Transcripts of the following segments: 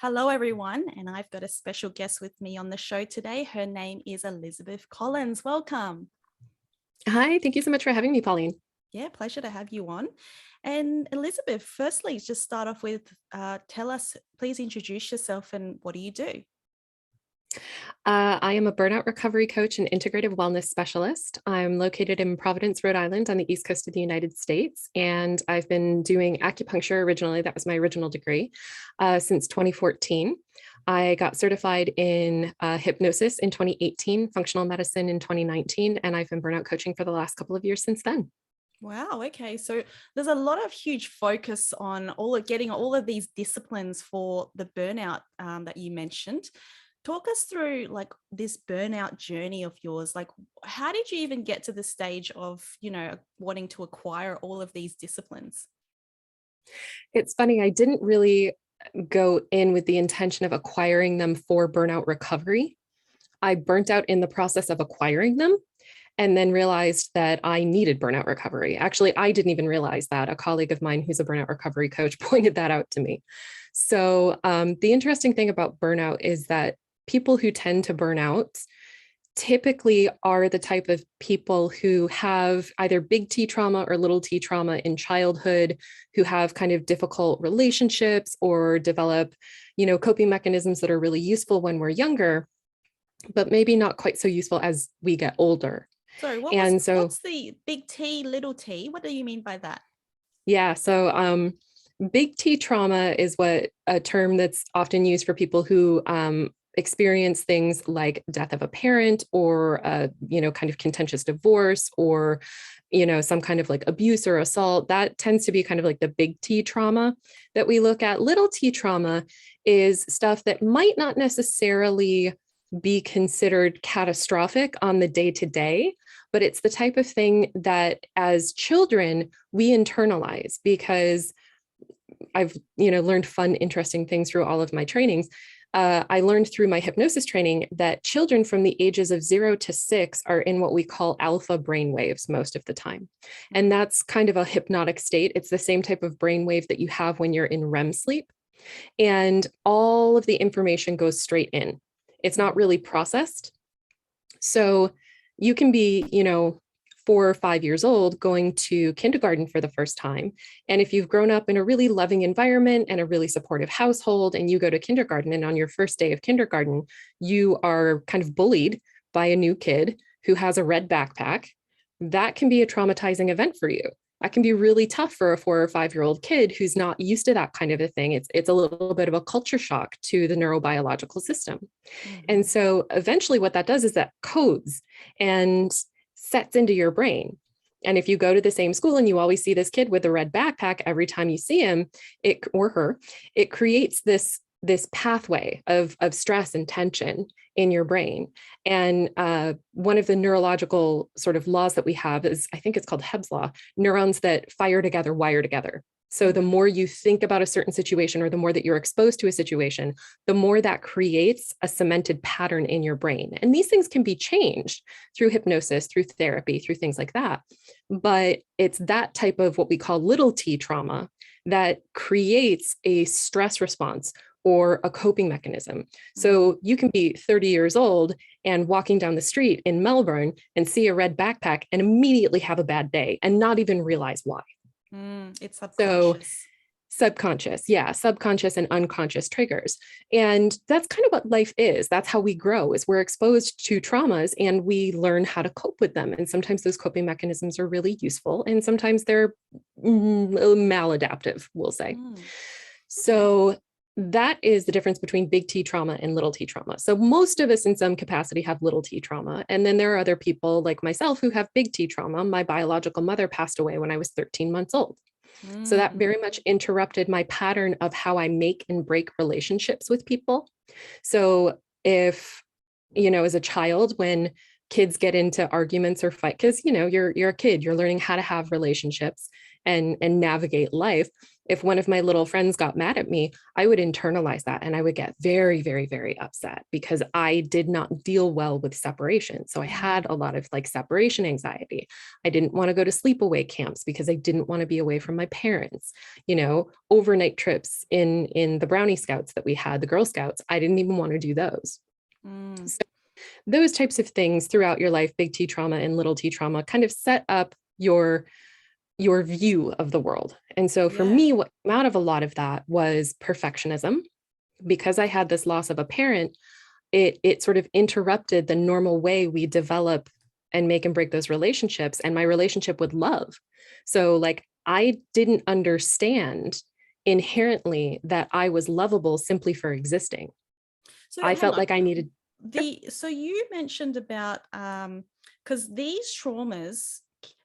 Hello, everyone, and I've got a special guest with me on the show today. Her name is Elizabeth Collins. Welcome. Hi, thank you so much for having me, Pauline. Yeah, pleasure to have you on. And Elizabeth, firstly, just start off with tell us, please introduce yourself and what do you do? I am a burnout recovery coach and integrative wellness specialist. I'm located in Providence, Rhode Island on the East Coast of the United States. And I've been doing acupuncture originally, that was my original degree, since 2014. I got certified in hypnosis in 2018, functional medicine in 2019, and I've been burnout coaching for the last couple of years since then. Wow. Okay. So there's a lot of huge focus on all of getting all of these disciplines for the burnout that you mentioned. Talk us through like this burnout journey of yours. Like, how did you even get to the stage of, wanting to acquire all of these disciplines? It's funny, I didn't really go in with the intention of acquiring them for burnout recovery. I burnt out in the process of acquiring them and then realized that I needed burnout recovery. Actually, I didn't even realize that. A colleague of mine who's a burnout recovery coach pointed that out to me. So, the interesting thing about burnout is that people who tend to burn out typically are the type of people who have either big T trauma or little t trauma in childhood, who have kind of difficult relationships or develop, coping mechanisms that are really useful when we're younger, but maybe not quite so useful as we get older. Sorry, And so, what's the big T, little t? What do you mean by that? yeah, so big T trauma is what a term that's often used for people who experience things like death of a parent or kind of contentious divorce or some kind of like abuse or assault. That tends to be kind of like the big T trauma that we look at. Little T trauma is stuff that might not necessarily be considered catastrophic on the day to day, but it's the type of thing that as children we internalize because I've learned fun, interesting things through all of my trainings. I learned through my hypnosis training that children from the ages of 0 to 6 are in what we call alpha brain waves most of the time. And that's kind of a hypnotic state. It's the same type of brain wave that you have when you're in REM sleep. And all of the information goes straight in. It's not really processed. So you can be, 4 or 5 years old going to kindergarten for the first time. And if you've grown up in a really loving environment and a really supportive household, and you go to kindergarten, and on your first day of kindergarten, you are kind of bullied by a new kid who has a red backpack, that can be a traumatizing event for you. That can be really tough for a 4 or 5-year-old kid who's not used to that kind of a thing. It's a little bit of a culture shock to the neurobiological system. And Mhm. so eventually what that does is that codes and sets into your brain. And if you go to the same school and you always see this kid with a red backpack every time you see him, it or her, it creates this pathway of stress and tension in your brain. And one of the neurological sort of laws that we have is, I think it's called Hebb's law, neurons that fire together, wire together. So the more you think about a certain situation or the more that you're exposed to a situation, the more that creates a cemented pattern in your brain. And these things can be changed through hypnosis, through therapy, through things like that. But it's that type of what we call little t trauma that creates a stress response or a coping mechanism. So you can be 30 years old and walking down the street in Melbourne and see a red backpack and immediately have a bad day and not even realize why. It's So subconscious. subconscious, yeah, subconscious and unconscious triggers. And that's kind of what life is. That's how we grow, is we're exposed to traumas and we learn how to cope with them. And sometimes those coping mechanisms are really useful and sometimes they're maladaptive, we'll say. Okay. So that is the difference between big T trauma and little t trauma. So most of us in some capacity have little t trauma. And then there are other people like myself who have big T trauma. My biological mother passed away when I was 13 months old. So that Mm. very much interrupted my pattern of how I make and break relationships with people. So if, as a child, when kids get into arguments or fight, because you're a kid, you're learning how to have relationships and navigate life. if one of my little friends got mad at me, I would internalize that and I would get very, very, very upset because I did not deal well with separation. So I had a lot of like separation anxiety. I didn't want to go to sleepaway camps because I didn't want to be away from my parents. Overnight trips in the Brownie Scouts that we had, the Girl Scouts, I didn't even want to do those. Mm. So those types of things throughout your life, big T trauma and little T trauma, kind of set up your view of the world. And so for Yeah. me, what came out of a lot of that was perfectionism. Because I had this loss of a parent, it sort of interrupted the normal way we develop and make and break those relationships and my relationship with love. So like I didn't understand inherently that I was lovable simply for existing. So I hang felt on. like I needed So you mentioned about because these traumas,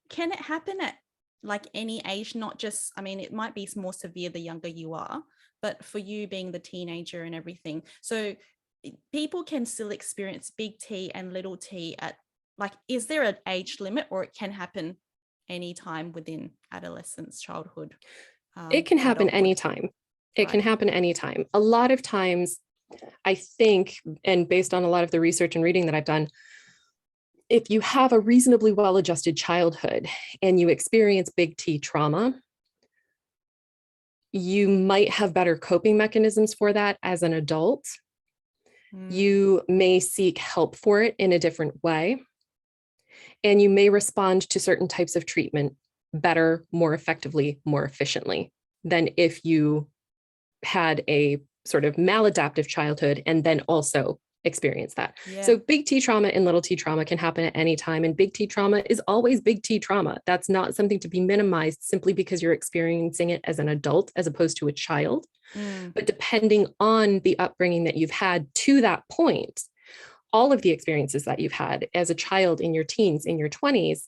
can it happen at like any age, not just, I mean, it might be more severe the younger you are, but for you being the teenager and everything. So people can still experience big T and little T at, like, is there an age limit, or it can happen anytime within adolescence, childhood, it can happen adulthood? anytime. It can Right. happen anytime. A lot of times, I think, and based on a lot of the research and reading that I've done, if you have a reasonably well-adjusted childhood and you experience big T trauma, you might have better coping mechanisms for that as an adult. Mm. You may seek help for it in a different way, and you may respond to certain types of treatment better, more effectively, more efficiently than if you had a sort of maladaptive childhood and then also experience that. Yeah. So big T trauma and little T trauma can happen at any time. And big T trauma is always big T trauma. That's not something to be minimized simply because you're experiencing it as an adult as opposed to a child. Mm. But depending on the upbringing that you've had to that point, all of the experiences that you've had as a child in your teens, in your 20s,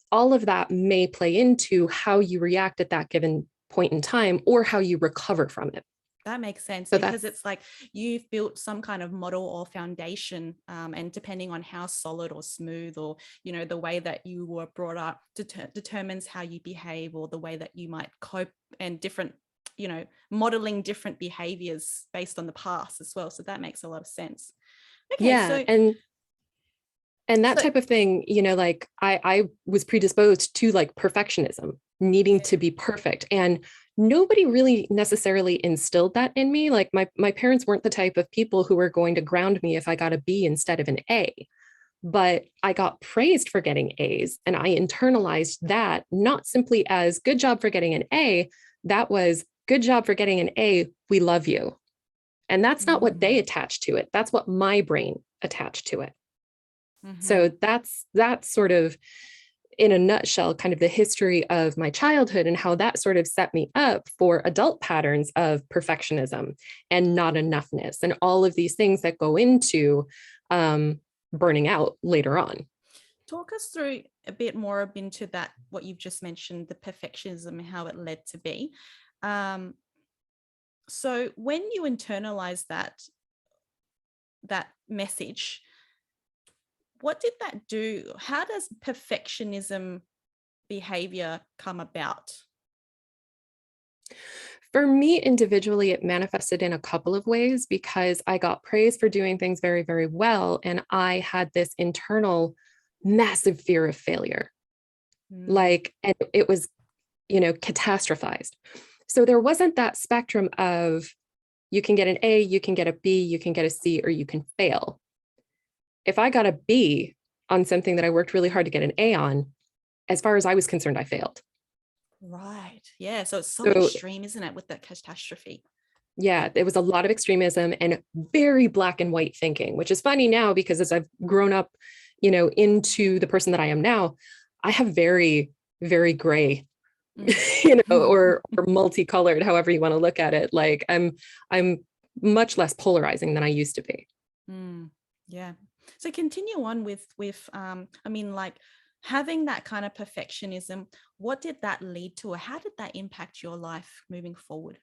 all of that may play into how you react at that given point in time or how you recover from it. That makes sense, So because that's, it's like you've built some kind of model or foundation, and depending on how solid or smooth, or the way that you were brought up determines how you behave, or the way that you might cope, and different, modeling different behaviors based on the past as well. So that makes a lot of sense. Okay, yeah. so And that so type of thing, like I was predisposed to like perfectionism, needing yeah. to be perfect. And nobody really necessarily instilled that in me. Like my parents weren't the type of people who were going to ground me if I got a B instead of an A. But I got praised for getting A's, and I internalized that not simply as good job for getting an A, that was good job for getting an A. We love you. And that's not what they Mm. attached to it. That's what my brain attached to it. Mm-hmm. So that's sort of in a nutshell, kind of the history of my childhood and how that sort of set me up for adult patterns of perfectionism and not enoughness and all of these things that go into burning out later on. Talk us through a bit more into that, what you've just mentioned, the perfectionism and how it led to be. Um, so when you internalize that message, what did that do? How does perfectionism behavior come about? For me individually, it manifested in a couple of ways because I got praised for doing things very, very well. And I had this internal massive fear of failure. Mm. Like, and it was, catastrophized. So there wasn't that spectrum of you can get an A, you can get a B, you can get a C, or you can fail. If I got a B on something that I worked really hard to get an A on, as far as I was concerned, I failed. Right. Yeah. So it's so So extreme, isn't it, with that catastrophe? yeah, there was a lot of extremism and very black and white thinking, which is funny now because as I've grown up, into the person that I am now, I have very, very gray, Mm. or multicolored, however you want to look at it. Like I'm much less polarizing than I used to be. Mm. Yeah. So continue on with I mean, like, having that kind of perfectionism, what did that lead to, or how did that impact your life moving forward?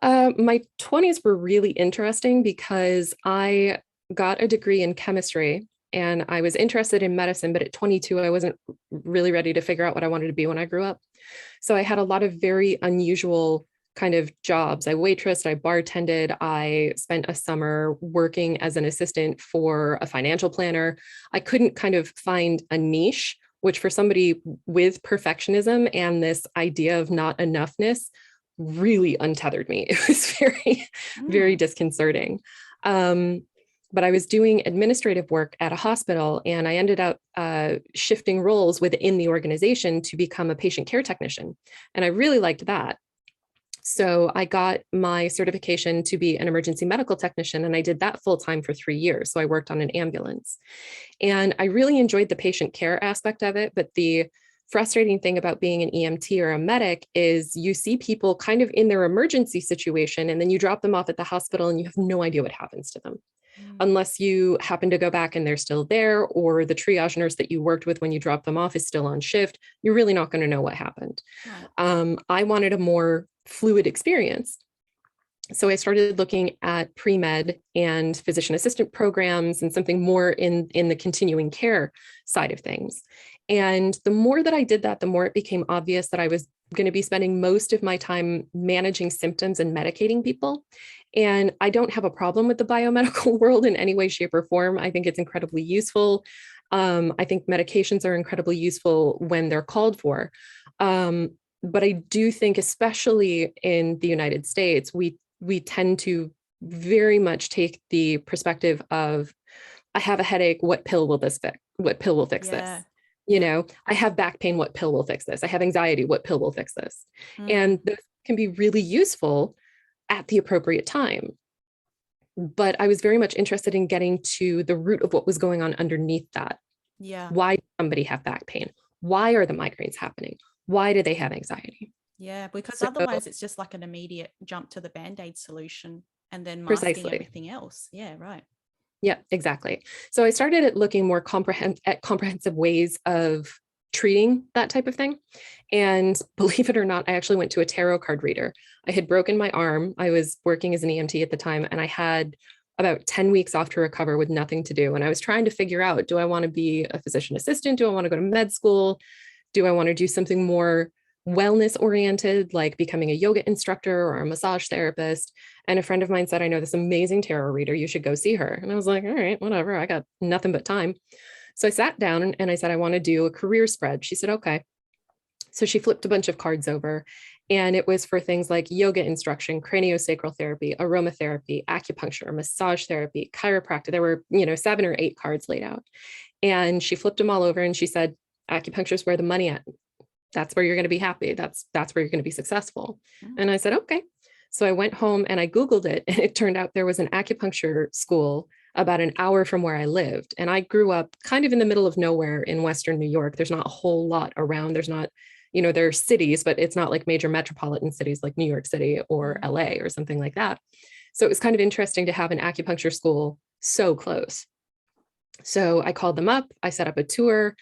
My 20s were really interesting because I got a degree in chemistry and I was interested in medicine, but at 22, I wasn't really ready to figure out what I wanted to be when I grew up. So I had a lot of very unusual kind of jobs. I waitressed, I bartended, I spent a summer working as an assistant for a financial planner. I couldn't kind of find a niche, which for somebody with perfectionism and this idea of not enoughness really untethered me. It was very, very Mm. disconcerting. But I was doing administrative work at a hospital, and I ended up shifting roles within the organization to become a patient care technician. And I really liked that. So I got my certification to be an emergency medical technician, and I did that full time for 3 years. So I worked on an ambulance, and I really enjoyed the patient care aspect of it. But the frustrating thing about being an EMT or a medic is you see people kind of in their emergency situation, and then you drop them off at the hospital and you have no idea what happens to them Mm. unless you happen to go back and they're still there, or the triage nurse that you worked with when you dropped them off is still on shift. You're really not going to know what happened. Right. I wanted a more fluid experience. So I started looking at pre-med and physician assistant programs and something more in the continuing care side of things. And the more that I did that, the more it became obvious that I was going to be spending most of my time managing symptoms and medicating people. And I don't have a problem with the biomedical world in any way, shape, or form. I think it's incredibly useful. I think medications are incredibly useful when they're called for. But I do think, especially in the United States, we tend to very much take the perspective of, I have a headache, what pill will this fix? What pill will fix this? Yeah. You Yeah. know, I have back pain, what pill will fix this? I have anxiety, what pill will fix this? Mm. And those can be really useful at the appropriate time. But I was very much interested in getting to the root of what was going on underneath that. Yeah. Why does somebody have back pain? Why are the migraines happening? Why do they have anxiety? Yeah. Because So otherwise it's just like an immediate jump to the band-aid solution and then masking precisely. everything else. Yeah. Right. Yeah, exactly. So I started at looking more comprehensive ways of treating that type of thing. And believe it or not, I actually went to a tarot card reader. I had broken my arm. I was working as an EMT at the time, and I had about 10 weeks off to recover with nothing to do. And I was trying to figure out, do I want to be a physician assistant? Do I want to go to med school? Do I want to do something more wellness oriented, like becoming a yoga instructor or a massage therapist? And a friend of mine said, I know this amazing tarot reader, you should go see her. And I was like, all right, whatever. I got nothing but time. So I sat down and I said, I want to do a career spread. She said, okay. So she flipped a bunch of cards over, and it was for things like yoga instruction, craniosacral therapy, aromatherapy, acupuncture, massage therapy, chiropractic. There were, 7 or 8 cards laid out. And she flipped them all over and she said, acupuncture is where the money at. That's where you're going to be happy. That's where you're going to be successful. Mm. And I said, okay. So I went home and I Googled it, and it turned out there was an acupuncture school about an hour from where I lived. And I grew up kind of in the middle of nowhere in Western New York. There's not a whole lot around. There's not, there are cities, but it's not like major metropolitan cities like New York City or Mm. LA or something like that. So it was kind of interesting to have an acupuncture school so close. So I called them up. I set up a tour.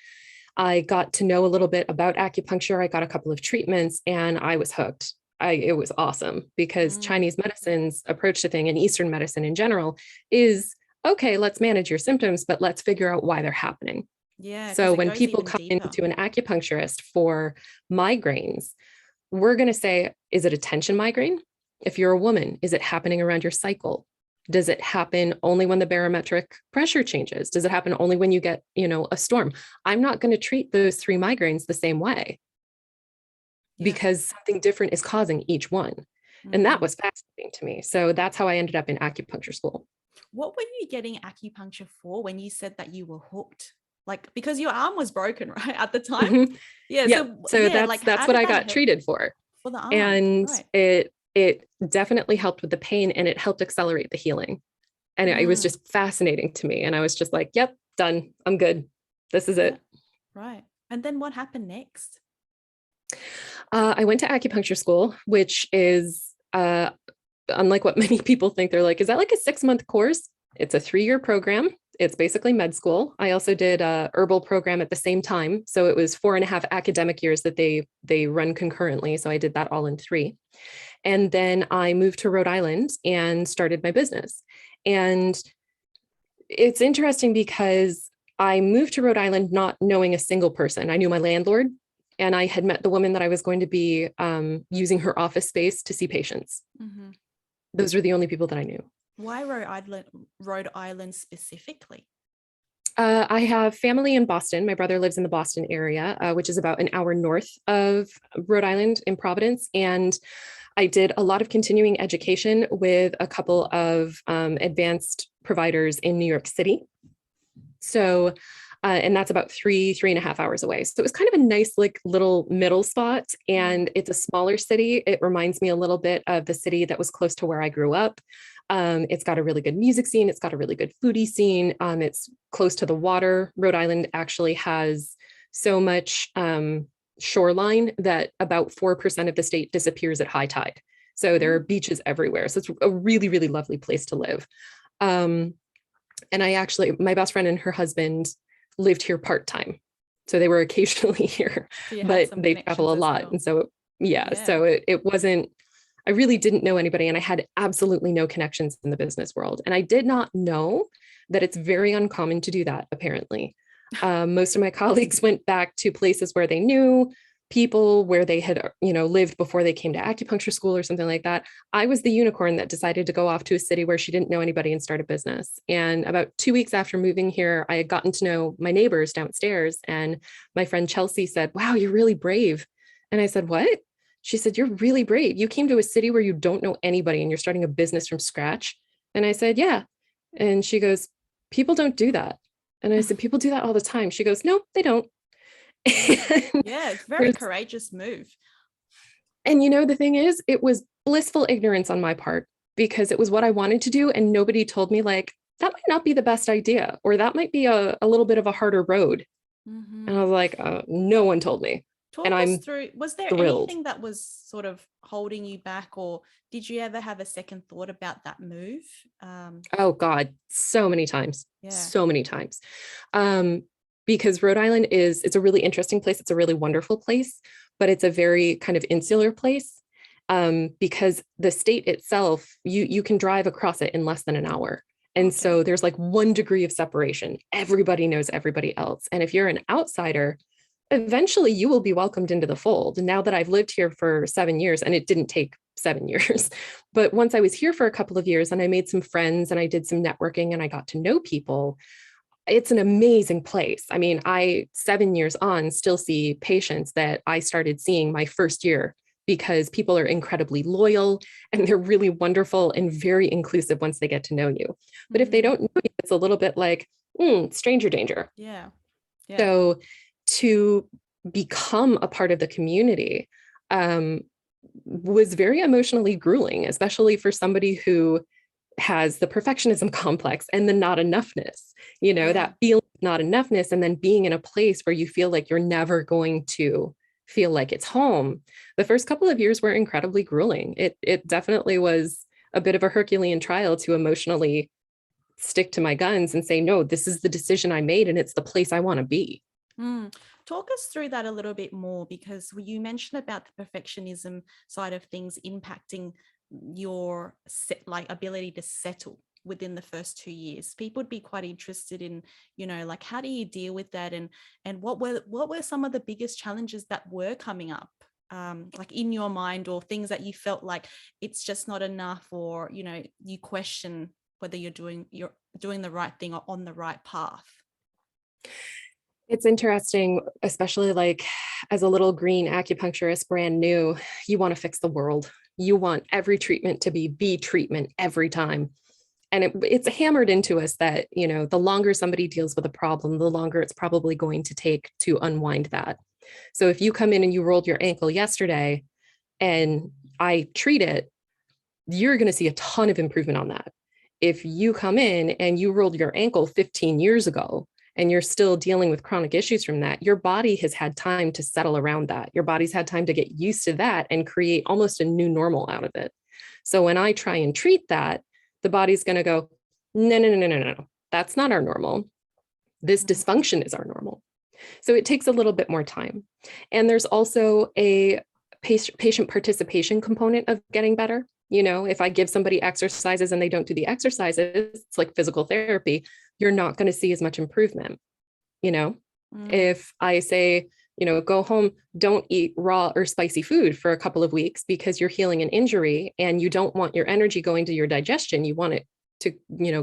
I got to know a little bit about acupuncture. I got a couple of treatments and I was hooked. It was awesome because Mm. Chinese medicine's approach to thing, and Eastern medicine in general, is okay, let's manage your symptoms, but let's figure out why they're happening. Yeah. Because So it when goes people even come deeper. into an acupuncturist for migraines, we're going to say, is it a tension migraine? If you're a woman, is it happening around your cycle? Does it happen only when the barometric pressure changes? Does it happen only when you get, a storm? I'm not going to treat those 3 migraines the same way Yeah. because something different is causing each one. And that Mm. was fascinating to me. So that's how I ended up in acupuncture school. What were you getting acupuncture for when you said that you were hooked? Like, because your arm was broken, right? At the time? Mhm. Yeah. Yep. So So yeah, that's like how what did I that got help treated for. for the arm? And Right. it definitely helped with the pain, and it helped accelerate the healing. And it was Mm. just fascinating to me. And I was just like, yep, done. I'm good. This is Yeah. it. Right. And then what happened next? I went to acupuncture school, which is unlike what many people think. They're like, is that like a 6-month course? It's a 3-year program. It's basically med school. I also did a herbal program at the same time. So it was 4.5 academic years that they run concurrently. So I did that all in 3. And then I moved to Rhode Island and started my business. And it's interesting because I moved to Rhode Island not knowing a single person. I knew my landlord, and I had met the woman that I was going to be using her office space to see patients. Mm-hmm. Those were the only people that I knew. Why Rhode Island specifically? I have family in Boston. My brother lives in the Boston area, which is about an hour north of Rhode Island in Providence. And I did a lot of continuing education with a couple of advanced providers in New York City. So, and that's about 3.5 hours away. So it was kind of a nice, like, little middle spot. And it's a smaller city. It reminds me a little bit of the city that was close to where I grew up. It's got a really good music scene. It's got a really good foodie scene. It's close to the water. Rhode Island actually has so much shoreline that about 4% of the state disappears at high tide. So there are beaches everywhere. So it's a really, really lovely place to live. And my best friend and her husband lived here part-time. So they were occasionally here, So but they travel a lot. well. And so, so it wasn't, I really didn't know anybody, and I had absolutely no connections in the business world. And I did not know that it's very uncommon to do that, apparently. Most of my colleagues went back to places where they knew people, where they had, lived before they came to acupuncture school or something like that. I was the unicorn that decided to go off to a city where she didn't know anybody and start a business. And about 2 weeks after moving here, I had gotten to know my neighbors downstairs. And my friend Chelsea said, "Wow, you're really brave." And I said, "What?" She said, "You're really brave. You came to a city where you don't know anybody and you're starting a business from scratch." And I said, "Yeah." And she goes, "People don't do that." And I said, "People do that all the time." She goes, "No, they don't." Yeah, it's a very courageous move. And the thing is, it was blissful ignorance on my part, because it was what I wanted to do. And nobody told me, like, that might not be the best idea, or that might be a little bit of a harder road. Mm-hmm. And I was like, no one told me. Talk us through, was there thrilled. anything that was sort of holding you back, or did you ever have a second thought about that move? Oh God, so many times. Yeah. So many times. Because Rhode Island it's a really interesting place. It's a really wonderful place, but it's a very kind of insular place. Because the state itself, you can drive across it in less than an hour. And so there's like 1 degree of separation. Everybody knows everybody else. And if you're an outsider, eventually you will be welcomed into the fold. And now that I've lived here for 7 years, and it didn't take 7 years, but once I was here for a couple of years and I made some friends and I did some networking and I got to know people, it's an amazing place. I mean, 7 years on, still see patients that I started seeing my first year, because people are incredibly loyal and they're really wonderful and very inclusive once they get to know you. But if they don't know you, it's a little bit like stranger danger. Yeah. So to become a part of the community was very emotionally grueling, especially for somebody who has the perfectionism complex and the not enoughness, that feeling of not enoughness, and then being in a place where you feel like you're never going to feel like it's home. The first couple of years were incredibly grueling. It definitely was a bit of a Herculean trial to emotionally stick to my guns and say, no, this is the decision I made and it's the place I want to be. Talk us through that a little bit more, because you mentioned about the perfectionism side of things impacting your ability to settle within the first 2 years. People would be quite interested in, like, how do you deal with that, and what were some of the biggest challenges that were coming up, like in your mind, or things that you felt like it's just not enough, or you question whether you're doing the right thing or on the right path. It's interesting, especially like as a little green acupuncturist, brand new, you want to fix the world. You want every treatment to be the treatment every time. And it's hammered into us that, the longer somebody deals with a problem, the longer it's probably going to take to unwind that. So if you come in and you rolled your ankle yesterday and I treat it, you're going to see a ton of improvement on that. If you come in and you rolled your ankle 15 years ago, and you're still dealing with chronic issues from that, your body has had time to settle around that. Your body's had time to get used to that and create almost a new normal out of it. So when I try and treat that, the body's going to go, no, that's not our normal. This dysfunction is our normal. So it takes a little bit more time. And there's also a patient participation component of getting better. If I give somebody exercises and they don't do the exercises, it's like physical therapy, you're not going to see as much improvement. you know, Mm. if I say, go home, don't eat raw or spicy food for a couple of weeks because you're healing an injury and you don't want your energy going to your digestion, you want it to,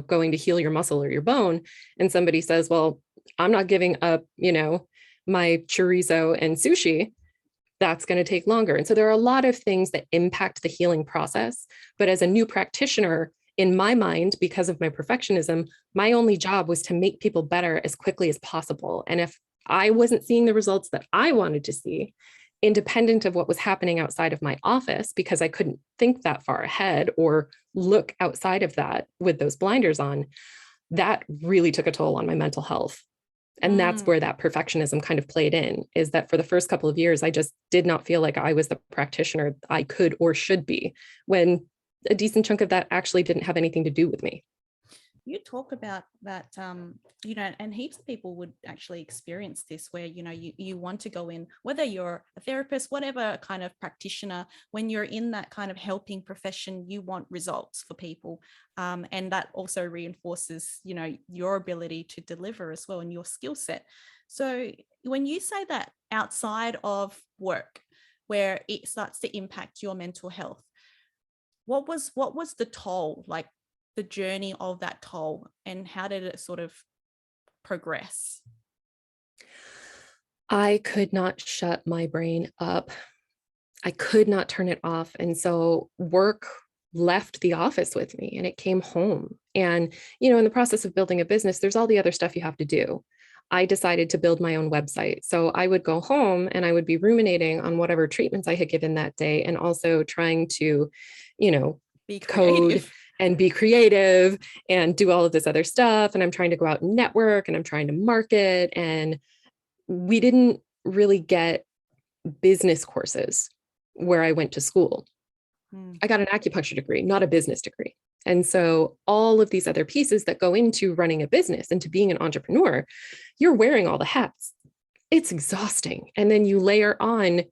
going to heal your muscle or your bone. And somebody says, well, I'm not giving up, my chorizo and sushi, that's going to take longer. And so there are a lot of things that impact the healing process. But as a new practitioner, in my mind, because of my perfectionism, my only job was to make people better as quickly as possible. And if I wasn't seeing the results that I wanted to see, independent of what was happening outside of my office, because I couldn't think that far ahead or look outside of that with those blinders on, that really took a toll on my mental health. And that's Mm. where that perfectionism kind of played in, is that for the first couple of years, I just did not feel like I was the practitioner I could or should be, when a decent chunk of that actually didn't have anything to do with me. You talk about that, and heaps of people would actually experience this where, you want to go in, whether you're a therapist, whatever kind of practitioner, when you're in that kind of helping profession, you want results for people. And that also reinforces, your ability to deliver as well and your skill set. So when you say that outside of work, where it starts to impact your mental health, what was the toll, like the journey of that toll, and how did it sort of progress? I could not shut my brain up. I could not turn it off. And so work left the office with me and it came home. And, in the process of building a business, there's all the other stuff you have to do. I decided to build my own website. So I would go home and I would be ruminating on whatever treatments I had given that day, and also trying to, Be code creative. and be creative and do all of this other stuff. And I'm trying to go out and network and I'm trying to market. And we didn't really get business courses where I went to school. Mm. I got an acupuncture degree, not a business degree. And so all of these other pieces that go into running a business and to being an entrepreneur, you're wearing all the hats. It's exhausting. And then you layer on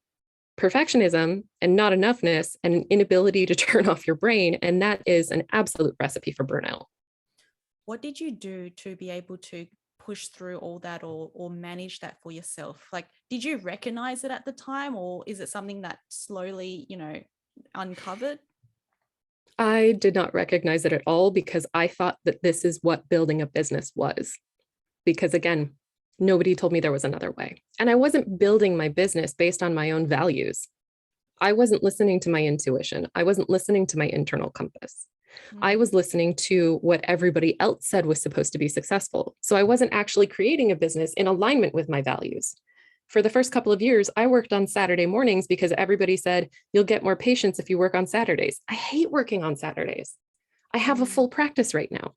perfectionism and not enoughness and an inability to turn off your brain. And that is an absolute recipe for burnout. What did you do to be able to push through all that, or manage that for yourself? Like, did you recognize it at the time, or is it something that slowly, uncovered? I did not recognize it at all because I thought that this is what building a business was. Because again, nobody told me there was another way. And I wasn't building my business based on my own values. I wasn't listening to my intuition. I wasn't listening to my internal compass. I Mm. was listening to what everybody else said was supposed to be successful. So I wasn't actually creating a business in alignment with my values. For the first couple of years, I worked on Saturday mornings because everybody said, you'll get more patients if you work on Saturdays. I hate working on Saturdays. I have a Mm. full practice right now.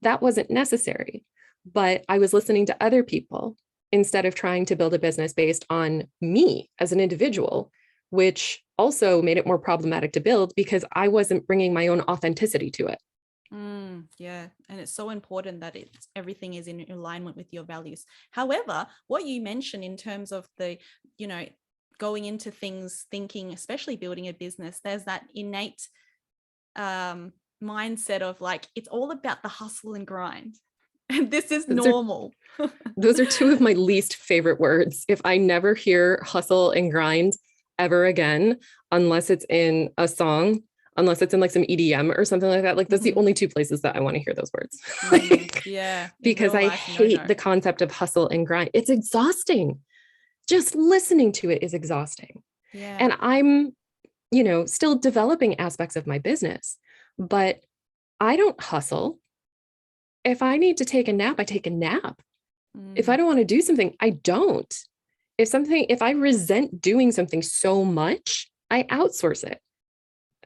That wasn't necessary, but I was listening to other people instead of trying to build a business based on me as an individual, which also made it more problematic to build because I wasn't bringing my own authenticity to it. Yeah, and it's so important that everything is in alignment with your values. However, what you mentioned in terms of the, you know, going into things thinking, especially building a business, there's that innate mindset of like, it's all about the hustle and grind. And this is Those are normal. those are two of my least favorite words. If I never hear hustle and grind ever again, unless it's in a song, unless it's in like some EDM or something like that, like that's the Mhm. only two places that I want to hear those words. Like, Yeah, in because real I life, no, hate no. the concept of hustle and grind. It's exhausting. Just listening to it is exhausting. Yeah. And I'm, still developing aspects of my business, but I don't hustle. If I need to take a nap, I take a nap. If I Mm. don't want to do something, I don't. If I resent doing something so much, I outsource it.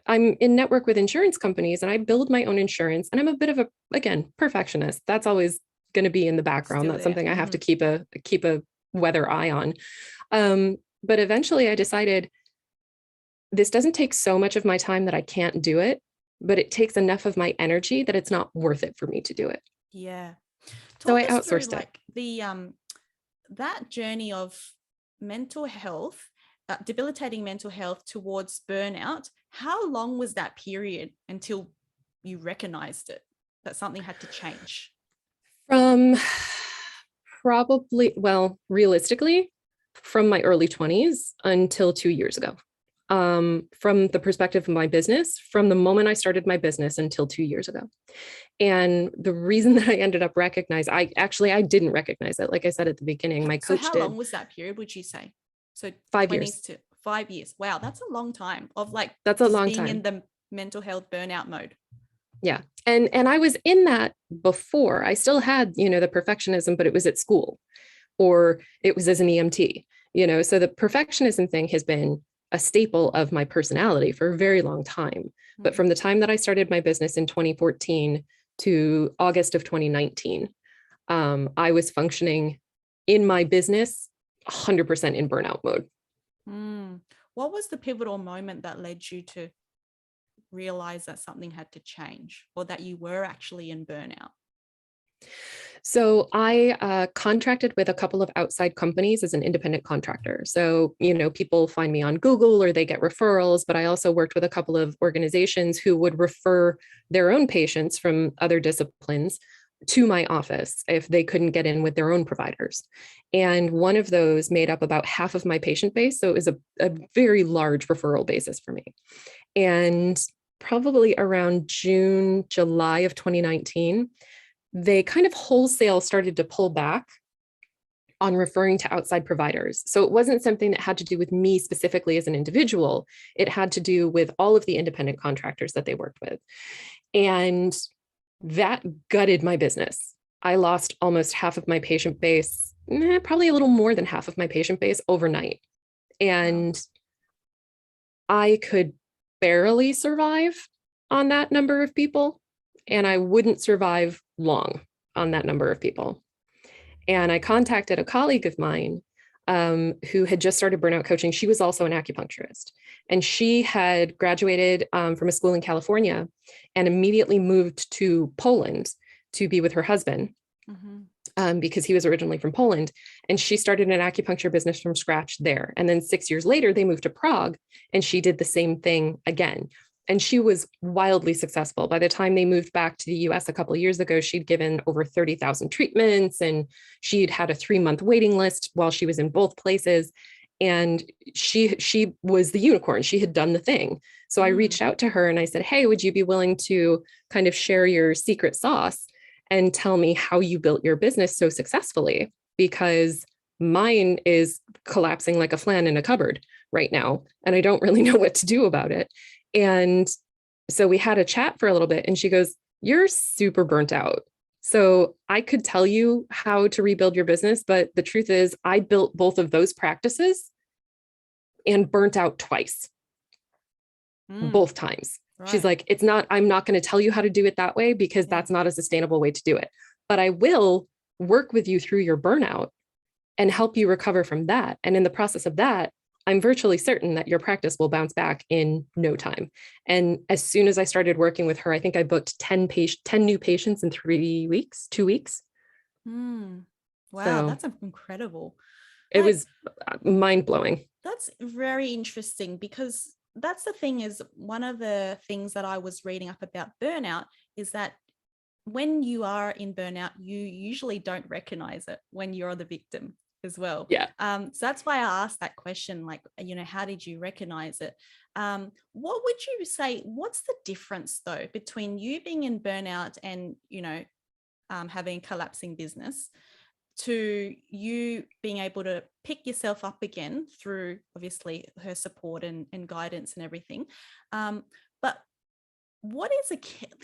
I'm in network with insurance companies and I build my own insurance. And I'm a bit of a, again, perfectionist. That's always going to be in the background. Still That's there. something I have to keep a weather eye on. But eventually I decided this doesn't take so much of my time that I can't do it, but it takes enough of my energy that it's not worth it for me to do it. Yeah. So Talk I us through outsourced it. like the that journey of mental health, debilitating mental health towards burnout. How long was that period until you recognized it, that something had to change? From probably, well, realistically, from my early 20s until 2 years ago. From the perspective of my business, from the moment I started my business until 2 years ago. And the reason that I ended up I didn't recognize it. Like I said at the beginning, my So coach how did. long was that period, would you say? So 5 years. to 5 years. Wow, that's a long time of like That's a just long being in time. the mental health burnout mode. Yeah. And I was in that before. I still had, the perfectionism, but it was at school or it was as an EMT, so the perfectionism thing has been a staple of my personality for a very long time. But from the time that I started my business in 2014 to August of 2019, I was functioning in my business 100% in burnout mode. What was the pivotal moment that led you to realize that something had to change or that you were actually in burnout? So I contracted with a couple of outside companies as an independent contractor. So, people find me on Google or they get referrals, but I also worked with a couple of organizations who would refer their own patients from other disciplines to my office if they couldn't get in with their own providers. And one of those made up about half of my patient base. So it was a very large referral basis for me. And probably around June, July of 2019, they kind of wholesale started to pull back on referring to outside providers. So it wasn't something that had to do with me specifically as an individual. It had to do with all of the independent contractors that they worked with. And that gutted my business. I lost almost half of my patient base, probably a little more than half of my patient base overnight. And I could barely survive on that number of people. And I wouldn't survive long on that number of people. And I contacted a colleague of mine who had just started burnout coaching. She was also an acupuncturist. And she had graduated from a school in California and immediately moved to Poland to be with her husband because he was originally from Poland. And she started an acupuncture business from scratch there. And then 6 years later, they moved to Prague and she did the same thing again. And she was wildly successful. By the time they moved back to the US a couple of years ago, she'd given over 30,000 treatments and she'd had a 3-month waiting list while she was in both places. And she was the unicorn. She had done the thing. So I reached out to her and I said, hey, would you be willing to kind of share your secret sauce and tell me how you built your business so successfully? Because mine is collapsing like a flan in a cupboard right now. And I don't really know what to do about it. And so we had a chat for a little bit and she goes, you're super burnt out. So I could tell you how to rebuild your business, but the truth is I built both of those practices and burnt out twice, both times. Right. She's like, I'm not going to tell you how to do it that way because that's not a sustainable way to do it, but I will work with you through your burnout and help you recover from that. And in the process of that, I'm virtually certain that your practice will bounce back in no time. And as soon as I started working with her, I think I booked 10 new patients in 2 weeks. Wow, so that's incredible. It was mind blowing. That's very interesting because that's the thing is one of the things that I was reading up about burnout is that when you are in burnout, you usually don't recognize it when you're the victim as well. Yeah. So that's why I asked that question, like, how did you recognize it? What would you say, what's the difference though, between you being in burnout and, having a collapsing business to you being able to pick yourself up again through obviously her support and guidance and everything. But what is a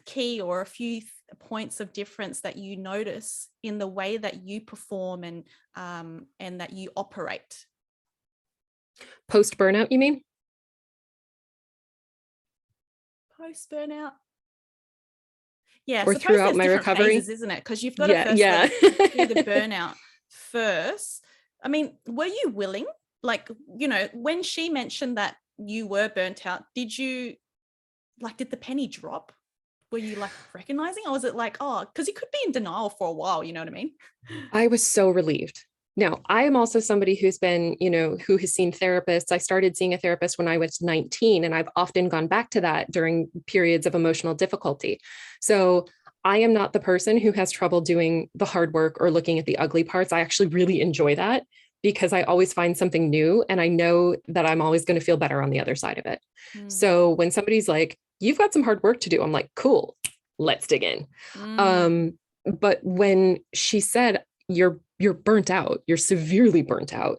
key or a few points of difference that you notice in the way that you perform and that you operate? Post burnout, you mean? Post burnout. Yeah, or throughout my recovery, phases, isn't it? Because you've got to first do the burnout first. I mean, were you willing? Like, when she mentioned that you were burnt out, did the penny drop? Were you recognizing, or was it because you could be in denial for a while, you know what I mean? I was so relieved. Now, I am also somebody who's been, who has seen therapists. I started seeing a therapist when I was 19, and I've often gone back to that during periods of emotional difficulty. So I am not the person who has trouble doing the hard work or looking at the ugly parts. I actually really enjoy that because I always find something new and I know that I'm always going to feel better on the other side of it. Mm. So when somebody's like, you've got some hard work to do, I'm like, cool, let's dig in. Mm. But when she said, you're burnt out, you're severely burnt out,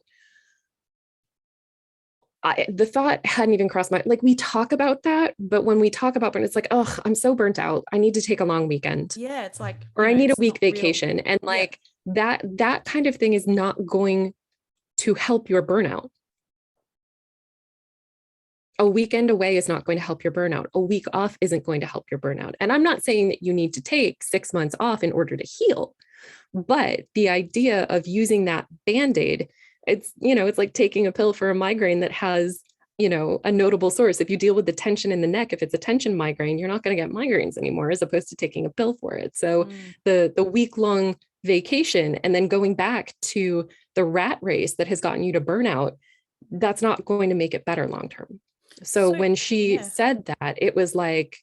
the thought hadn't even crossed my, like, we talk about that, but when we talk about burn, it's like, oh, I'm so burnt out. I need to take a long weekend, Yeah, it's like, or I need a it's week not real. vacation. And Yeah. like that kind of thing is not going to help your burnout. A weekend away is not going to help your burnout. A week off isn't going to help your burnout. And I'm not saying that you need to take 6 months off in order to heal, but the idea of using that band-aid, it's like taking a pill for a migraine that has, a notable source. If you deal with the tension in the neck, if it's a tension migraine, you're not going to get migraines anymore, as opposed to taking a pill for it. So the week-long vacation and then going back to the rat race that has gotten you to burnout, that's not going to make it better long term. So So, when she yeah. said that, it was like,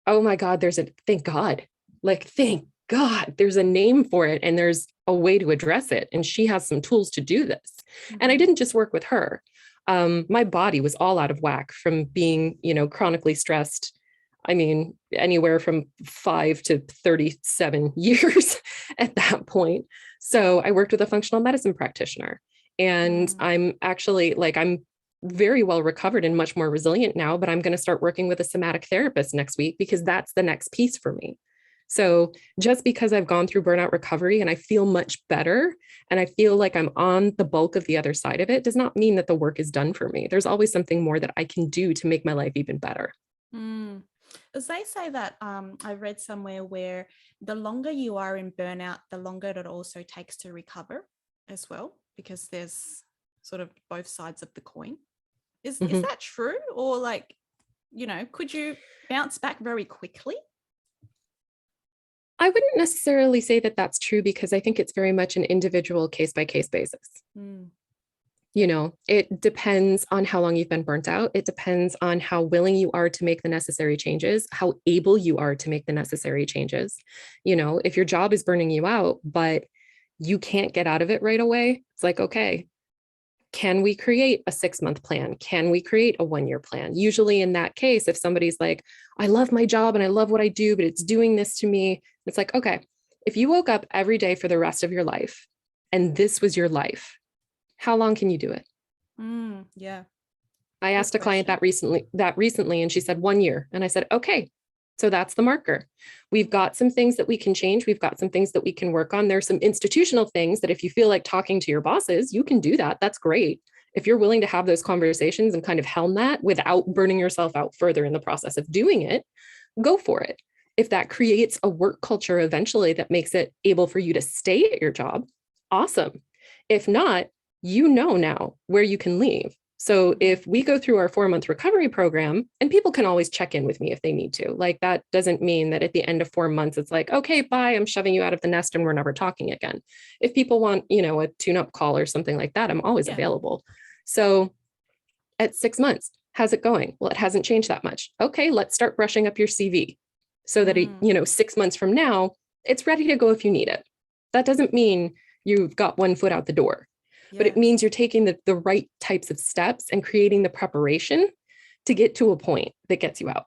oh my God, thank God. Like, thank God there's a name for it and there's a way to address it. And she has some tools to do this. And I didn't just work with her. My body was all out of whack from being, chronically stressed. I mean, anywhere from 5 to 37 years at that point. So I worked with a functional medicine practitioner. And I'm actually I'm very well recovered and much more resilient now, but I'm going to start working with a somatic therapist next week because that's the next piece for me. So just because I've gone through burnout recovery and I feel much better and I feel like I'm on the bulk of the other side of it does not mean that the work is done for me. There's always something more that I can do to make my life even better. As they say that, I read somewhere where the longer you are in burnout, the longer it also takes to recover as well, because there's sort of both sides of the coin. Is that true? Or could you bounce back very quickly? I wouldn't necessarily say that that's true because I think it's very much an individual case by case basis. It depends on how long you've been burnt out. It depends on how willing you are to make the necessary changes, how able you are to make the necessary changes. If your job is burning you out, but you can't get out of it right away, it's like, okay, can we create a 6-month plan? Can we create a 1-year plan? Usually in that case, if somebody's like, I love my job and I love what I do, but it's doing this to me, it's like, okay, if you woke up every day for the rest of your life and this was your life, how long can you do it? Yeah. I asked a client that recently, and she said 1 year. And I said, okay, so that's the marker. We've got some things that we can change. We've got some things that we can work on. There's some institutional things that if you feel like talking to your bosses, you can do that. That's great. If you're willing to have those conversations and kind of helm that without burning yourself out further in the process of doing it, go for it. If that creates a work culture eventually that makes it able for you to stay at your job, awesome. If not, now where you can leave. So if we go through our 4-month recovery program, and people can always check in with me if they need to, like that doesn't mean that at the end of 4 months, it's like, okay, bye, I'm shoving you out of the nest and we're never talking again. If people want, a tune-up call or something like that, I'm always available. So at 6 months, how's it going? Well, it hasn't changed that much. Okay, let's start brushing up your CV so that, 6 months from now, it's ready to go if you need it. That doesn't mean you've got one foot out the door. But it means you're taking the right types of steps and creating the preparation to get to a point that gets you out.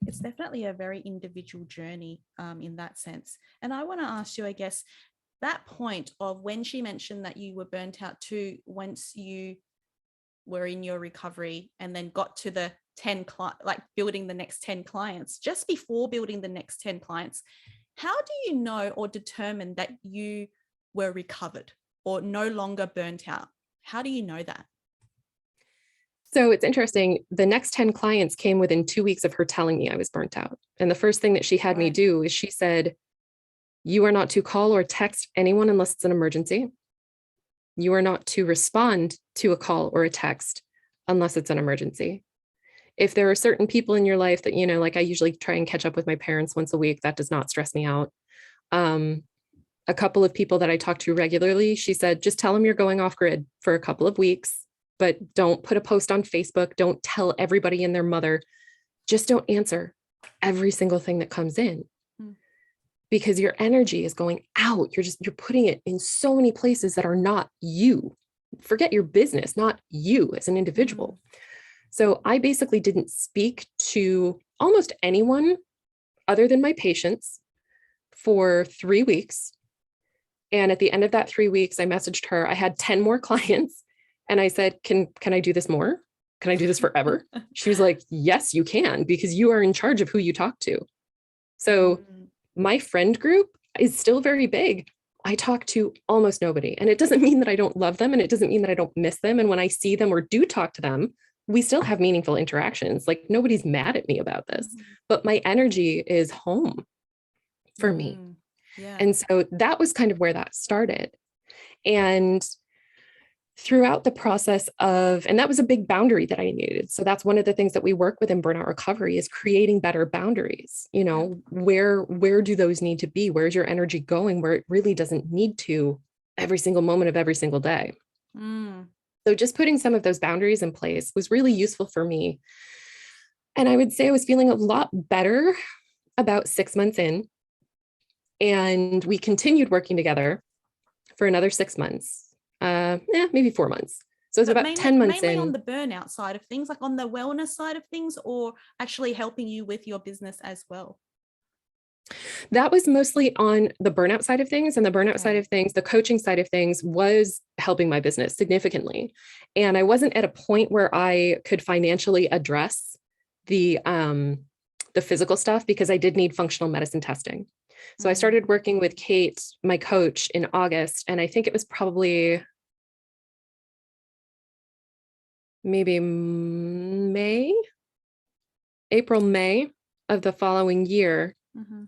It's definitely a very individual journey in that sense. And I want to ask you, I guess, that point of when she mentioned that you were burnt out too, once you were in your recovery and then got to the 10 building the next 10 clients, just before building the next 10 clients, how do you know or determine that you were recovered or no longer burnt out? How do you know that? So it's interesting. The next 10 clients came within 2 weeks of her telling me I was burnt out. And the first thing that she had me do is she said, you are not to call or text anyone unless it's an emergency. You are not to respond to a call or a text unless it's an emergency. If there are certain people in your life that, like I usually try and catch up with my parents once a week, that does not stress me out. A couple of people that I talk to regularly, she said, just tell them you're going off grid for a couple of weeks, but don't put a post on Facebook. Don't tell everybody and their mother. Just don't answer every single thing that comes in. because your energy is going out. You're putting it in so many places that are not you. Forget your business, not you as an individual. So I basically didn't speak to almost anyone other than my patients for 3 weeks. And at the end of that 3 weeks, I messaged her. I had 10 more clients and I said, can I do this more? Can I do this forever? She was like, yes, you can, because you are in charge of who you talk to. So my friend group is still very big. I talk to almost nobody. And it doesn't mean that I don't love them. And it doesn't mean that I don't miss them. And when I see them or do talk to them, we still have meaningful interactions. Like nobody's mad at me about this, but my energy is home for me. Yeah. And so that was kind of where that started. And throughout the process of, and that was a big boundary that I needed. So that's one of the things that we work with in burnout recovery is creating better boundaries. You know, where do those need to be? Where's your energy going where it really doesn't need to every single moment of every single day? So just putting some of those boundaries in place was really useful for me. And I would say I was feeling a lot better about 6 months in. And we continued working together for another 6 months. Maybe 4 months. So it's about 10 months mainly in. on the burnout side of things, like on the wellness side of things, or actually helping you with your business as well? That was mostly on the burnout side of things. And the burnout side of things, the coaching side of things was helping my business significantly. And I wasn't at a point where I could financially address the physical stuff because I did need functional medicine testing. So I started working with Kate, my coach, in August, and I think it was probably maybe April, May of the following year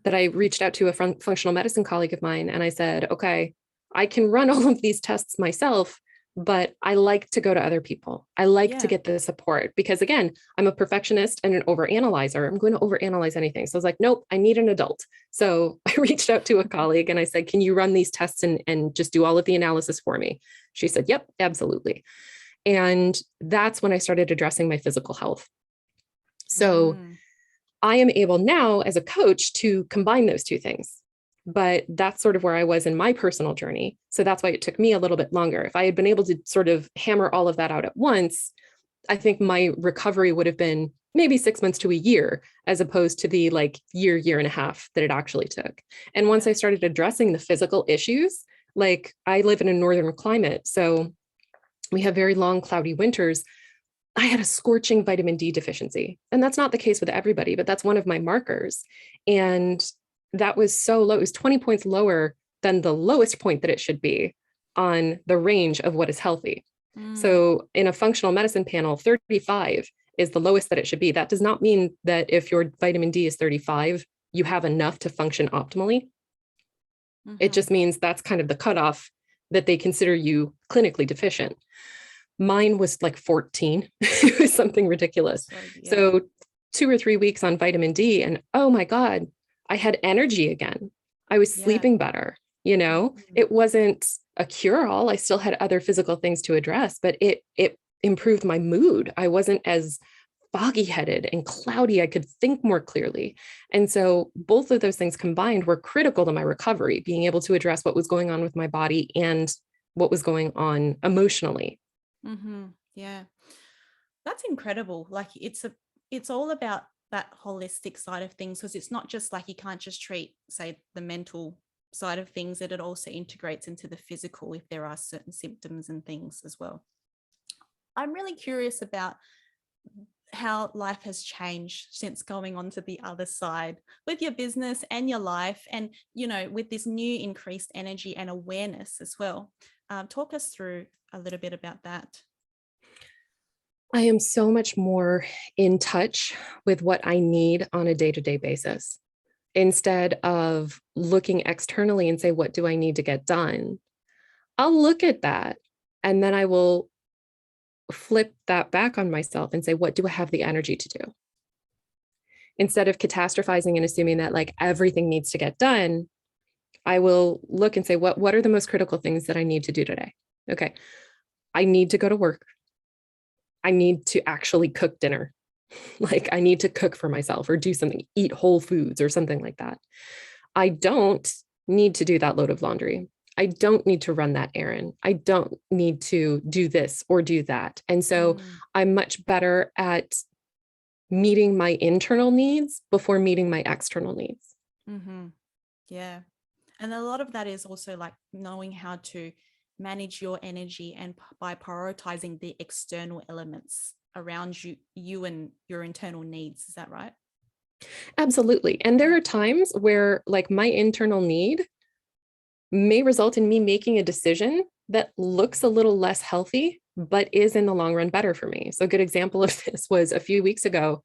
that I reached out to a functional medicine colleague of mine. And I said, okay, I can run all of these tests myself, but I like to go to other people. I like to get the support because again, I'm a perfectionist and an overanalyzer. I'm going to overanalyze anything. So I was like, nope, I need an adult. So I reached out to a colleague and I said, can you run these tests and just do all of the analysis for me? She said, yep, absolutely. And that's when I started addressing my physical health. So I am able now as a coach to combine those two things. But that's sort of where I was in my personal journey. So that's why it took me a little bit longer. If I had been able to sort of hammer all of that out at once, I think my recovery would have been maybe 6 months to a year, as opposed to the like year and a half that it actually took. And once I started addressing the physical issues, like I live in a northern climate, so we have very long, cloudy winters. I had a scorching vitamin D deficiency. And that's not the case with everybody, but that's one of my markers. And that was so low. It was 20 points lower than the lowest point that it should be on the range of what is healthy. So in a functional medicine panel, 35 is the lowest that it should be. That does not mean that if your vitamin D is 35, you have enough to function optimally. It just means that's kind of the cutoff that they consider you clinically deficient. Mine was like 14. It was something ridiculous. So 2 or 3 weeks on vitamin D and oh my God, I had energy again. I was sleeping better. You know, it wasn't a cure-all. I still had other physical things to address, but it improved my mood. I wasn't as foggy-headed and cloudy. I could think more clearly. And so both of those things combined were critical to my recovery, being able to address what was going on with my body and what was going on emotionally. Yeah, that's incredible. Like it's all about that holistic side of things, because it's not just like you can't just treat, say, the mental side of things, that it also integrates into the physical if there are certain symptoms and things as well. I'm really curious about how life has changed since going on to the other side with your business and your life, and you know, with this new increased energy and awareness as well. Talk us through a little bit about that. I am so much more in touch with what I need on a day-to-day basis. Instead of looking externally and say, what do I need to get done? I'll look at that and then I will flip that back on myself and say, what do I have the energy to do? Instead of catastrophizing and assuming that like everything needs to get done, I will look and say, what are the most critical things that I need to do today? Okay, I need to go to work. I need to actually cook dinner. Like I need to cook for myself or do something, eat whole foods or something like that. I don't need to do that load of laundry. I don't need to run that errand. I don't need to do this or do that. And so I'm much better at meeting my internal needs before meeting my external needs. Yeah. And a lot of that is also like knowing how to manage your energy and by prioritizing the external elements around you and your internal needs. Is that right? Absolutely. And there are times where like my internal need may result in me making a decision that looks a little less healthy, but is in the long run better for me. So a good example of this was a few weeks ago,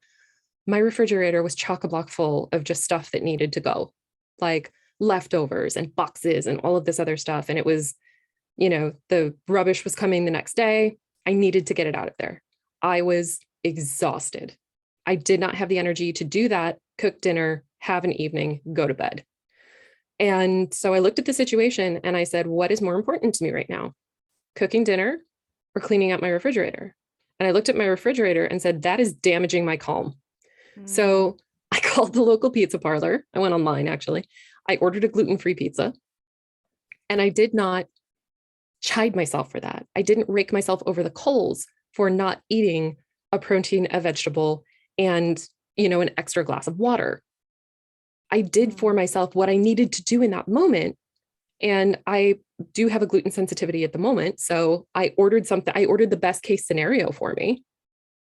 my refrigerator was chock-a-block full of just stuff that needed to go, like leftovers and boxes and all of this other stuff. And it was, the rubbish was coming the next day. I needed to get it out of there. I was exhausted. I did not have the energy to do that, cook dinner, have an evening, go to bed. And so I looked at the situation and I said, what is more important to me right now? Cooking dinner or cleaning out my refrigerator? And I looked at my refrigerator and said, that is damaging my calm. So I called the local pizza parlor. I went online, actually. I ordered a gluten-free pizza. And I did not chide myself for that. I didn't rake myself over the coals for not eating a protein, a vegetable, and, an extra glass of water. I did for myself what I needed to do in that moment. And I do have a gluten sensitivity at the moment. So I ordered the best case scenario for me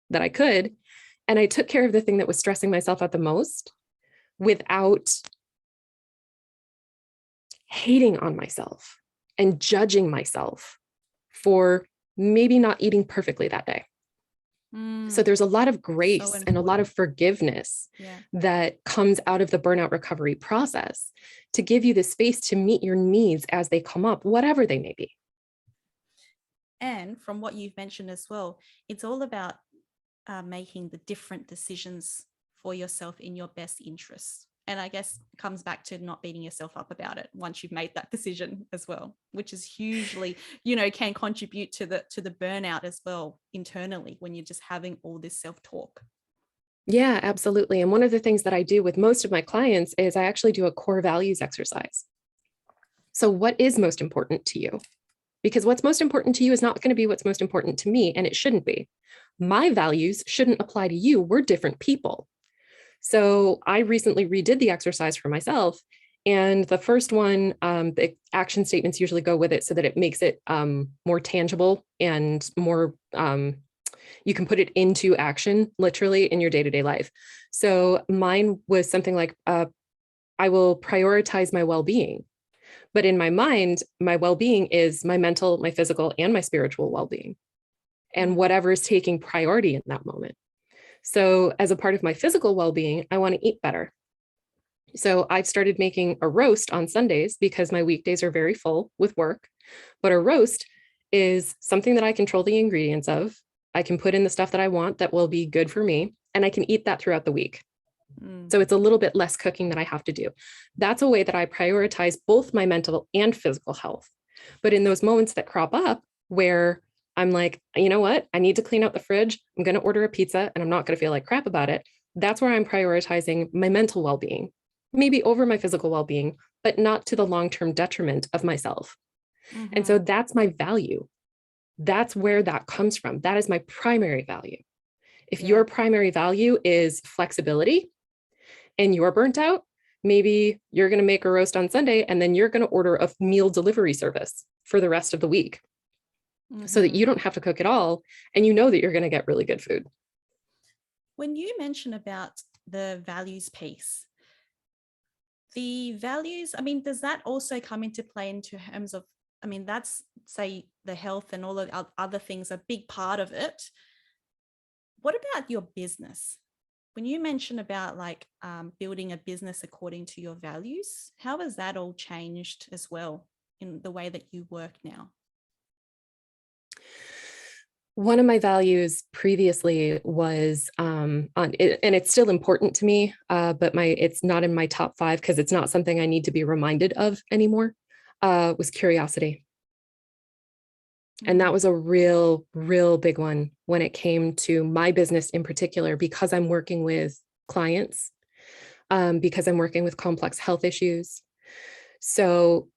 that I could. And I took care of the thing that was stressing myself out the most without hating on myself and judging myself for maybe not eating perfectly that day. So there's a lot of grace and a lot of forgiveness that comes out of the burnout recovery process to give you the space to meet your needs as they come up, whatever they may be. And from what you've mentioned as well, it's all about making the different decisions for yourself in your best interests. And I guess it comes back to not beating yourself up about it once you've made that decision as well, which is hugely, can contribute to the burnout as well internally when you're just having all this self-talk. Yeah, absolutely. And one of the things that I do with most of my clients is I actually do a core values exercise. So what is most important to you? Because what's most important to you is not going to be what's most important to me, and it shouldn't be. My values shouldn't apply to you. We're different people. So I recently redid the exercise for myself. And the first one, the action statements usually go with it so that it makes it more tangible and more, you can put it into action literally in your day-to-day life. So mine was something like, I will prioritize my well-being. But in my mind, my well-being is my mental, my physical, and my spiritual well-being, and whatever is taking priority in that moment. So as a part of my physical well-being, I want to eat better. So I've started making a roast on Sundays because my weekdays are very full with work. But a roast is something that I control the ingredients of. I can put in the stuff that I want that will be good for me, and I can eat that throughout the week. So it's a little bit less cooking that I have to do. That's a way that I prioritize both my mental and physical health. But in those moments that crop up where I'm like, you know what? I need to clean out the fridge. I'm going to order a pizza and I'm not going to feel like crap about it. That's where I'm prioritizing my mental well-being, maybe over my physical well-being, but not to the long-term detriment of myself. And so that's my value. That's where that comes from. That is my primary value. If your primary value is flexibility and you're burnt out, maybe you're going to make a roast on Sunday and then you're going to order a meal delivery service for the rest of the week. So that you don't have to cook at all, and you know that you're going to get really good food. When you mention about the values piece, the values, does that also come into play in terms of, that's, say, the health and all the other things, a big part of it. What about your business? When you mention about building a business according to your values, how has that all changed as well in the way that you work now? One of my values previously was and it's still important to me, but it's not in my top 5 because it's not something I need to be reminded of anymore, was curiosity. And that was a real, real big one when it came to my business in particular, because I'm working with clients. because I'm working with complex health issues. So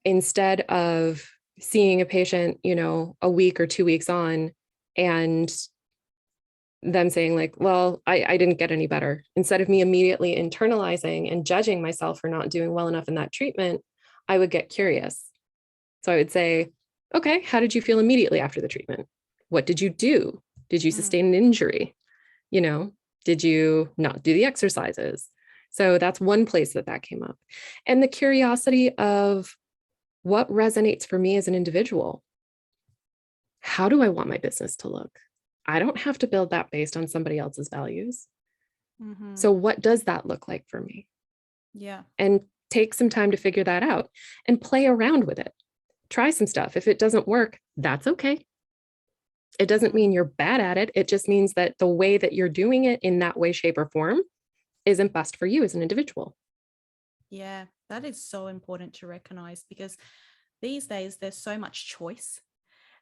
instead of seeing a patient, a week or 2 weeks on, and them saying like, well, I didn't get any better, instead of me immediately internalizing and judging myself for not doing well enough in that treatment, I would get curious. So I would say, okay, how did you feel immediately after the treatment? What did you do? Did you sustain an injury? Did you not do the exercises? So that's one place that came up. And the curiosity of what resonates for me as an individual. How do I want my business to look? I don't have to build that based on somebody else's values. So what does that look like for me? Yeah. And take some time to figure that out and play around with it. Try some stuff. If it doesn't work, that's okay. It doesn't mean you're bad at it. It just means that the way that you're doing it in that way, shape, or form isn't best for you as an individual. Yeah, that is so important to recognize, because these days there's so much choice.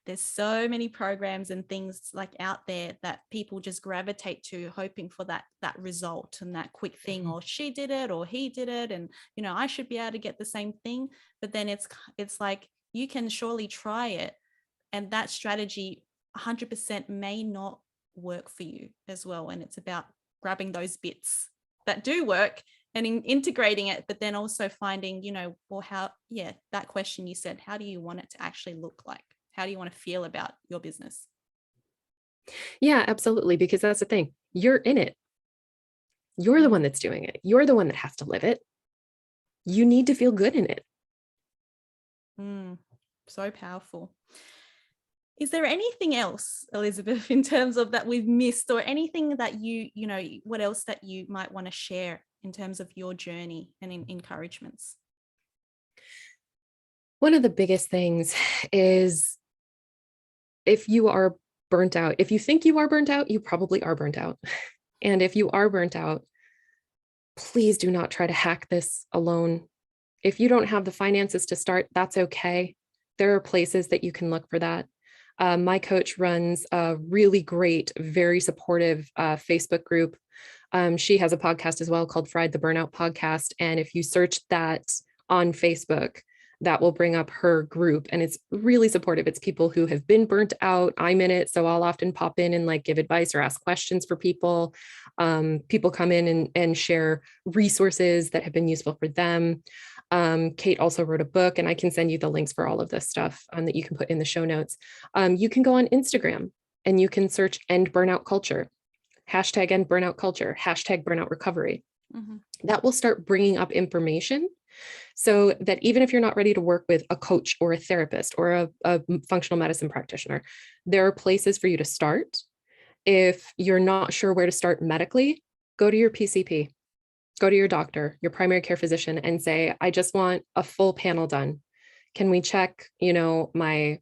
There's so many programs and things like out there that people just gravitate to, hoping for that result and that quick thing, or she did it or he did it, and I should be able to get the same thing. But then it's like, you can surely try it, and that strategy 100% may not work for you as well. And it's about grabbing those bits that do work and integrating it, but then also finding, that question you said, how do you want it to actually look like? How do you want to feel about your business? Yeah, absolutely. Because that's the thing. You're in it. You're the one that's doing it. You're the one that has to live it. You need to feel good in it. So powerful. Is there anything else, Elizabeth, in terms of that we've missed, or anything that what else that you might want to share in terms of your journey and encouragements? One of the biggest things is, if you are burnt out, if you think you are burnt out, you probably are burnt out. And if you are burnt out, please do not try to hack this alone. If you don't have the finances to start, that's okay. There are places that you can look for that. My coach runs a really great, very supportive Facebook group. She has a podcast as well called Fried the Burnout Podcast. And if you search that on Facebook, that will bring up her group, and it's really supportive. It's people who have been burnt out. I'm in it, so I'll often pop in and give advice or ask questions for people. People come in and share resources that have been useful for them. Kate also wrote a book, and I can send you the links for all of this stuff that you can put in the show notes. You can go on Instagram and you can search End Burnout Culture, hashtag End Burnout Culture, hashtag Burnout Recovery. That will start bringing up information, so that even if you're not ready to work with a coach or a therapist or a functional medicine practitioner, there are places for you to start. If you're not sure where to start medically, go to your PCP, go to your doctor, your primary care physician, and say, I just want a full panel done. Can we check, my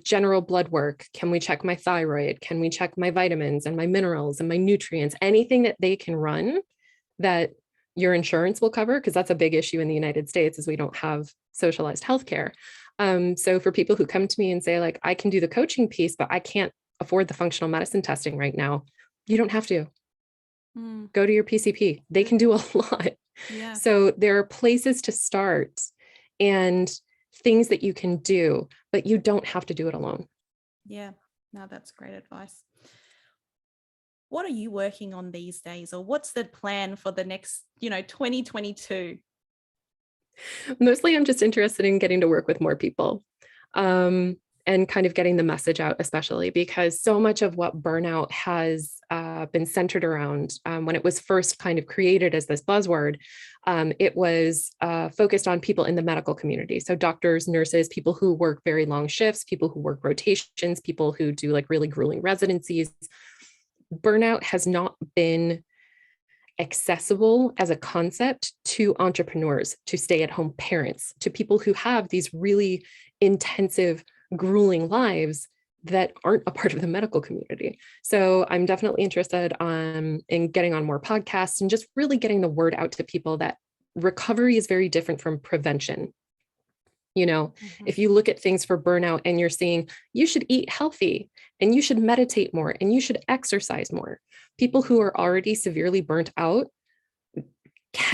general blood work? Can we check my thyroid? Can we check my vitamins and my minerals and my nutrients? Anything that they can run that your insurance will cover, because that's a big issue in the United States, is we don't have socialized healthcare. So for people who come to me and say I can do the coaching piece, but I can't afford the functional medicine testing right now, you don't have to. Go to your PCP. They can do a lot. Yeah. So there are places to start and things that you can do, but you don't have to do it alone. Yeah, no, that's great advice. What are you working on these days, or what's the plan for the next, 2022? Mostly I'm just interested in getting to work with more people, and kind of getting the message out, especially because so much of what burnout has been centered around, when it was first kind of created as this buzzword, it was focused on people in the medical community. So doctors, nurses, people who work very long shifts, people who work rotations, people who do really grueling residencies. Burnout has not been accessible as a concept to entrepreneurs, to stay-at-home parents, to people who have these really intensive, grueling lives that aren't a part of the medical community. So I'm definitely interested in getting on more podcasts and just really getting the word out to people that recovery is very different from prevention. If you look at things for burnout and you're seeing you should eat healthy and you should meditate more and you should exercise more, people who are already severely burnt out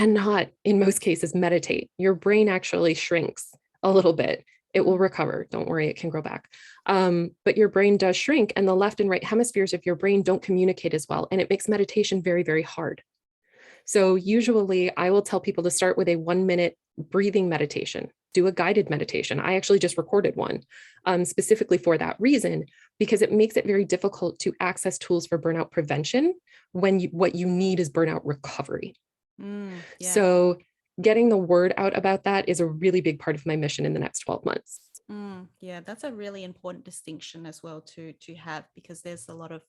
cannot, in most cases, meditate. Your brain actually shrinks a little bit. It will recover. Don't worry, it can grow back. But your brain does shrink, and the left and right hemispheres of your brain don't communicate as well. And it makes meditation very, very hard. So usually I will tell people to start with a 1-minute breathing meditation, do a guided meditation. I actually just recorded one specifically for that reason, because it makes it very difficult to access tools for burnout prevention when what you need is burnout recovery. Yeah. So getting the word out about that is a really big part of my mission in the next 12 months. Yeah, that's a really important distinction as well to have, because there's a lot of,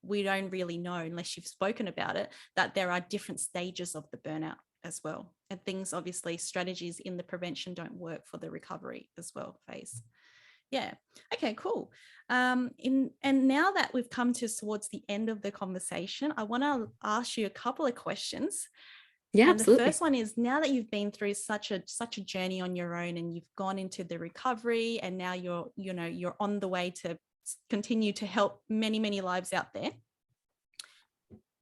we don't really know, unless you've spoken about it, that there are different stages of the burnout as well. And things, obviously, strategies in the prevention don't work for the recovery as well phase. Yeah. Okay, cool. And now that we've come towards the end of the conversation, I want to ask you a couple of questions. Yeah, And absolutely. the first one is, now that you've been through such a journey on your own, and you've gone into the recovery, and now you're on the way to continue to help many, many lives out there,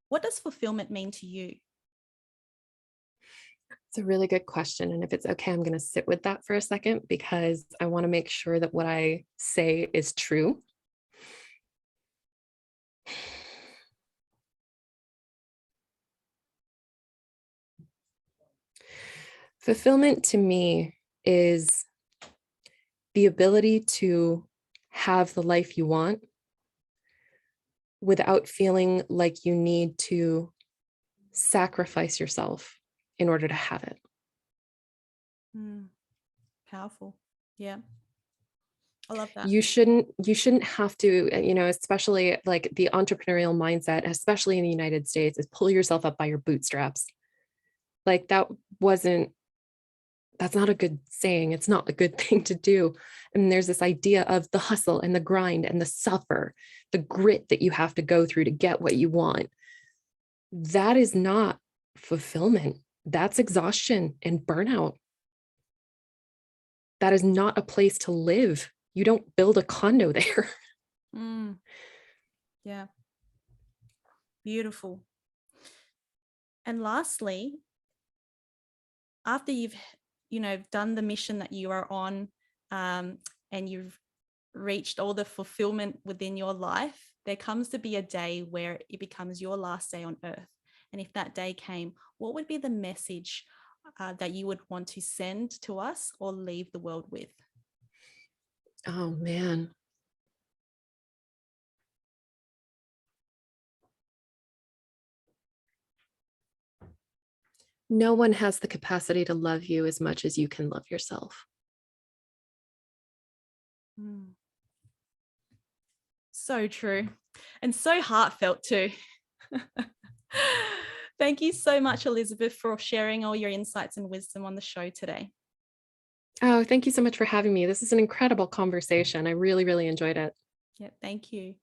what does fulfillment mean to you? It's a really good question. And if it's okay, I'm going to sit with that for a second, because I want to make sure that what I say is true. Fulfillment to me is the ability to have the life you want without feeling like you need to sacrifice yourself in order to have it. Powerful. Yeah. I love that. You shouldn't have to, especially like the entrepreneurial mindset, especially in the United States, is pull yourself up by your bootstraps. Like that's not a good saying. It's not a good thing to do. And there's this idea of the hustle and the grind and the suffer, the grit that you have to go through to get what you want. That is not fulfillment. That's exhaustion and burnout. That is not a place to live. You don't build a condo there. Yeah. Beautiful. And lastly, after you've done the mission that you are on, and you've reached all the fulfillment within your life, there comes to be a day where it becomes your last day on earth. And if that day came, what would be the message that you would want to send to us or leave the world with? Oh, man. No one has the capacity to love you as much as you can love yourself. So true. And so heartfelt too. Thank you so much, Elizabeth, for sharing all your insights and wisdom on the show today. Oh, thank you so much for having me. This is an incredible conversation. I really, really enjoyed it. Yeah, thank you.